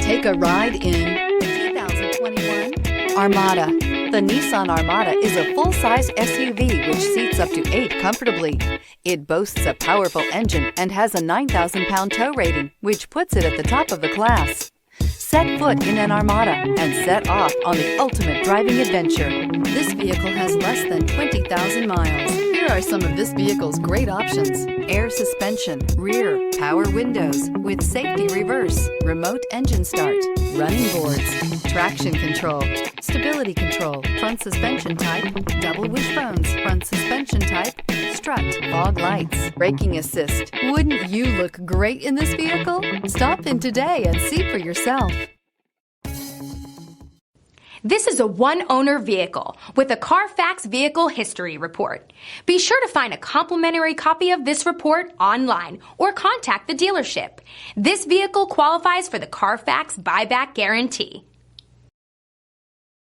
Take a ride in the 2021 Armada. The Nissan Armada is a full-size SUV which seats up to 8 comfortably. It boasts a powerful engine and has a 9,000-pound tow rating, which puts it at the top of the class. Set foot in an Armada and set off on the ultimate driving adventure. This vehicle has less than 20,000 miles. Here are some of this vehicle's great options: air suspension, rear, power windows with safety reverse, remote engine start, running boards, traction control, stability control, front suspension type, double wishbones, front suspension type, strut, fog lights, braking assist. Wouldn't you look great in this vehicle? Stop in today and see for yourself. This is a one-owner vehicle with a Carfax Vehicle History Report. Be sure to find a complimentary copy of this report online or contact the dealership. This vehicle qualifies for the Carfax Buyback Guarantee.